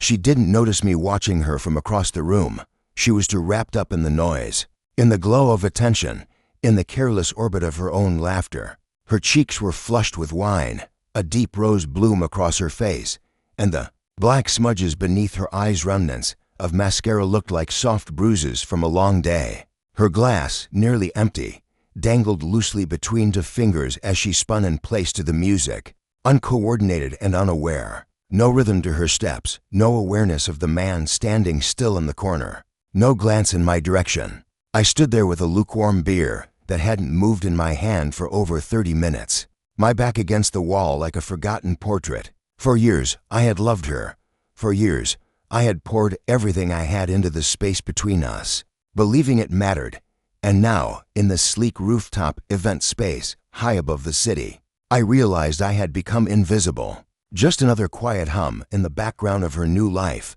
She didn't notice me watching her from across the room. She was too wrapped up in the noise, in the glow of attention, in the careless orbit of her own laughter. Her cheeks were flushed with wine, a deep rose bloom across her face, and the black smudges beneath her eyes' remnants of mascara looked like soft bruises from a long day. Her glass, nearly empty, dangled loosely between two fingers as she spun in place to the music, uncoordinated and unaware. No rhythm to her steps, no awareness of the man standing still in the corner, no glance in my direction. I stood there with a lukewarm beer that hadn't moved in my hand for over 30 minutes, my back against the wall like a forgotten portrait. For years, I had loved her. For years, I had poured everything I had into the space between us, believing it mattered. And now, in the sleek rooftop event space, high above the city, I realized I had become invisible. Just another quiet hum in the background of her new life.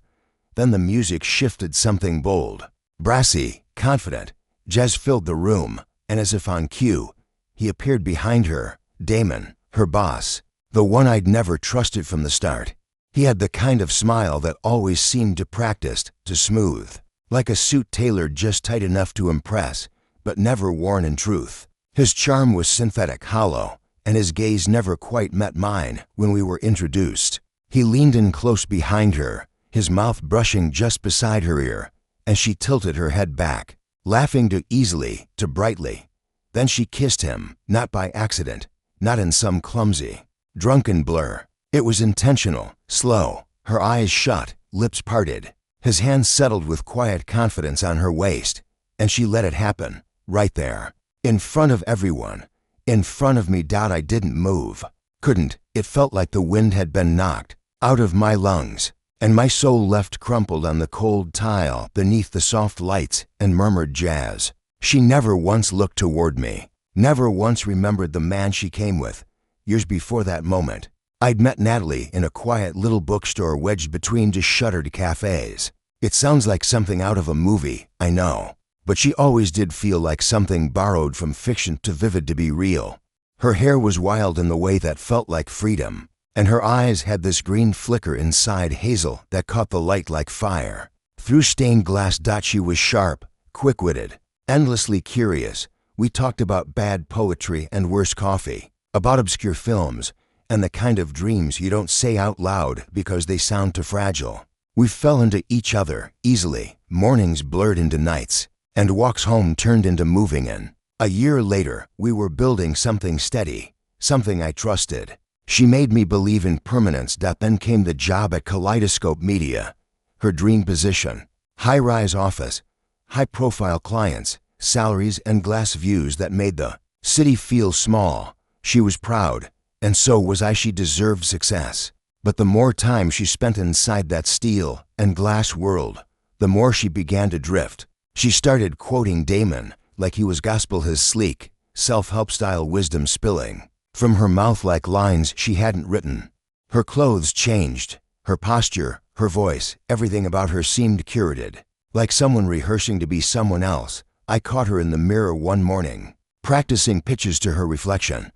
Then the music shifted, something bold, brassy, confident. Jez filled the room, and as if on cue, he appeared behind her, Damon, her boss, the one I'd never trusted from the start. He had the kind of smile that always seemed to practiced, to smooth, like a suit tailored just tight enough to impress, but never worn in truth. His charm was synthetic, hollow, and his gaze never quite met mine when we were introduced. He leaned in close behind her, his mouth brushing just beside her ear, and she tilted her head back, laughing too easily, too brightly. Then she kissed him, not by accident, not in some clumsy, drunken blur. It was intentional, slow, her eyes shut, lips parted. His hand settled with quiet confidence on her waist, and she let it happen, right there, in front of everyone, in front of me. I didn't move, couldn't. It felt like the wind had been knocked out of my lungs, and my soul left crumpled on the cold tile beneath the soft lights and murmured jazz. She never once looked toward me, never once remembered the man she came with. Years before that moment, I'd met Natalie in a quiet little bookstore wedged between two shuttered cafes. It sounds like something out of a movie, I know, but she always did feel like something borrowed from fiction, too vivid to be real. Her hair was wild in the way that felt like freedom, and her eyes had this green flicker inside hazel that caught the light like fire. Through stained glass, she was sharp, quick-witted, endlessly curious. We talked about bad poetry and worse coffee, about obscure films, and the kind of dreams you don't say out loud because they sound too fragile. We fell into each other easily. Mornings blurred into nights, and walks home turned into moving in. A year later, we were building something steady, something I trusted. She made me believe in permanence. Then came the job at Kaleidoscope Media. Her dream position, high-rise office, high-profile clients, salaries and glass views that made the city feel small. She was proud, and so was I. She deserved success. But the more time she spent inside that steel and glass world, the more she began to drift. She started quoting Damon like he was gospel, his sleek, self-help style wisdom spilling from her mouth like lines she hadn't written. Her clothes changed, her posture, her voice, everything about her seemed curated, like someone rehearsing to be someone else. I caught her in the mirror one morning, practicing pitches to her reflection.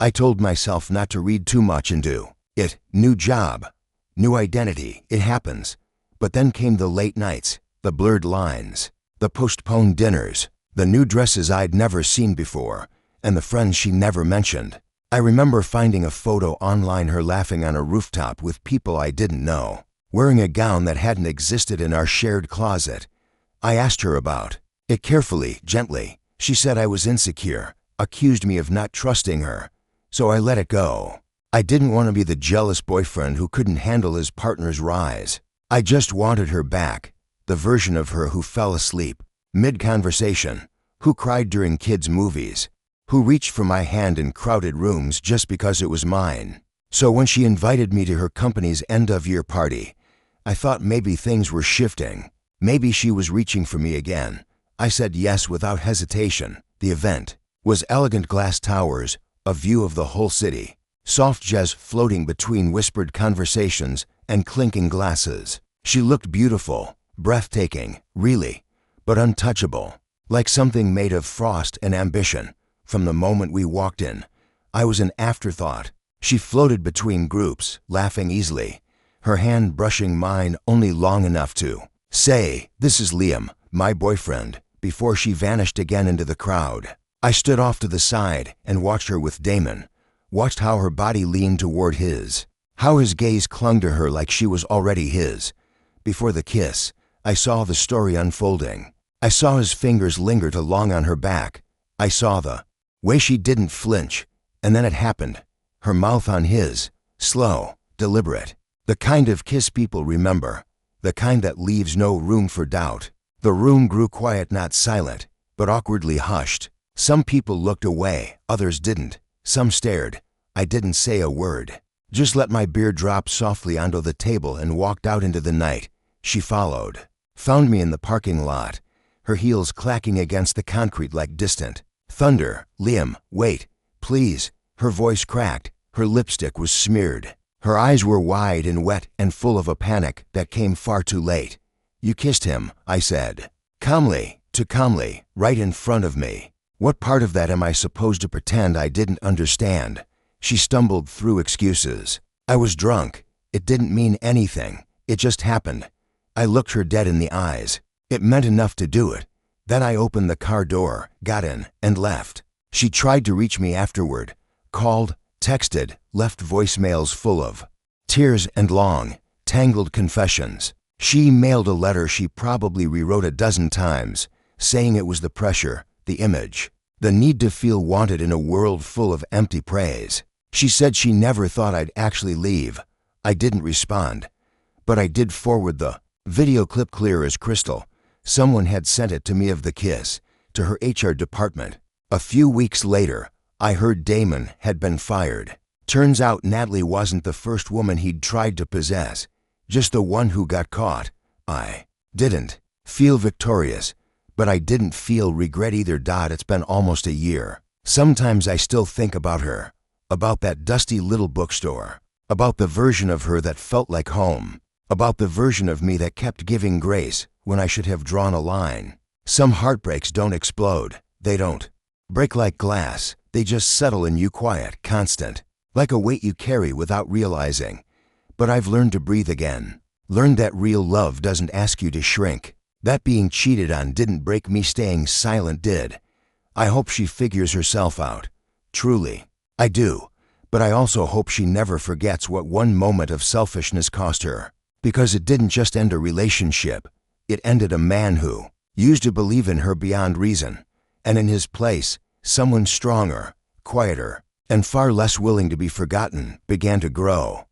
I told myself not to read too much into it. New job, new identity, it happens. But then came the late nights, the blurred lines, the postponed dinners, the new dresses I'd never seen before, and the friends she never mentioned. I remember finding a photo online, her laughing on a rooftop with people I didn't know, wearing a gown that hadn't existed in our shared closet. I asked her about it carefully, gently. She said I was insecure, accused me of not trusting her, so I let it go. I didn't want to be the jealous boyfriend who couldn't handle his partner's rise. I just wanted her back, the version of her who fell asleep mid-conversation, who cried during kids' movies, who reached for my hand in crowded rooms just because it was mine. So when she invited me to her company's end-of-year party, I thought maybe things were shifting. Maybe she was reaching for me again. I said yes without hesitation. The event was elegant glass towers, a view of the whole city, soft jazz floating between whispered conversations and clinking glasses. She looked beautiful, breathtaking, really, but untouchable, like something made of frost and ambition. From the moment we walked in, I was an afterthought. She floated between groups, laughing easily, her hand brushing mine only long enough to say, "This is Liam, my boyfriend," before she vanished again into the crowd. I stood off to the side and watched her with Damon, watched how her body leaned toward his, how his gaze clung to her like she was already his. Before the kiss, I saw the story unfolding. I saw his fingers linger too long on her back. I saw the way she didn't flinch, and then it happened. Her mouth on his, slow, deliberate. The kind of kiss people remember, the kind that leaves no room for doubt. The room grew quiet, not silent, but awkwardly hushed. Some people looked away, others didn't. Some stared. I didn't say a word. Just let my beer drop softly onto the table and walked out into the night. She followed. Found me in the parking lot, her heels clacking against the concrete like distant thunder. "Liam, wait, please." Her voice cracked. Her lipstick was smeared. Her eyes were wide and wet and full of a panic that came far too late. "You kissed him," I said. Calmly, too calmly, right in front of me. What part of that am I supposed to pretend I didn't understand? She stumbled through excuses. "I was drunk. It didn't mean anything. It just happened." I looked her dead in the eyes. It meant enough to do it. Then I opened the car door, got in, and left. She tried to reach me afterward. Called, texted, left voicemails full of tears and long, tangled confessions. She mailed a letter she probably rewrote a dozen times, saying it was the pressure, the image, the need to feel wanted in a world full of empty praise. She said she never thought I'd actually leave. I didn't respond, but I did forward the video clip clear as crystal. Someone had sent it to me of the kiss, to her HR department. A few weeks later, I heard Damon had been fired. Turns out Natalie wasn't the first woman he'd tried to possess, just the one who got caught. I didn't feel victorious, but I didn't feel regret either. It's been almost a year. Sometimes I still think about her, about that dusty little bookstore, about the version of her that felt like home, about the version of me that kept giving grace when I should have drawn a line. Some heartbreaks don't explode. They don't break like glass. They just settle in you, quiet, constant, like a weight you carry without realizing. But I've learned to breathe again. Learned that real love doesn't ask you to shrink. That being cheated on didn't break me. Staying silent did. I hope she figures herself out. Truly, I do. But I also hope she never forgets what one moment of selfishness cost her. Because it didn't just end a relationship. It ended a man who used to believe in her beyond reason. And in his place, someone stronger, quieter, and far less willing to be forgotten began to grow.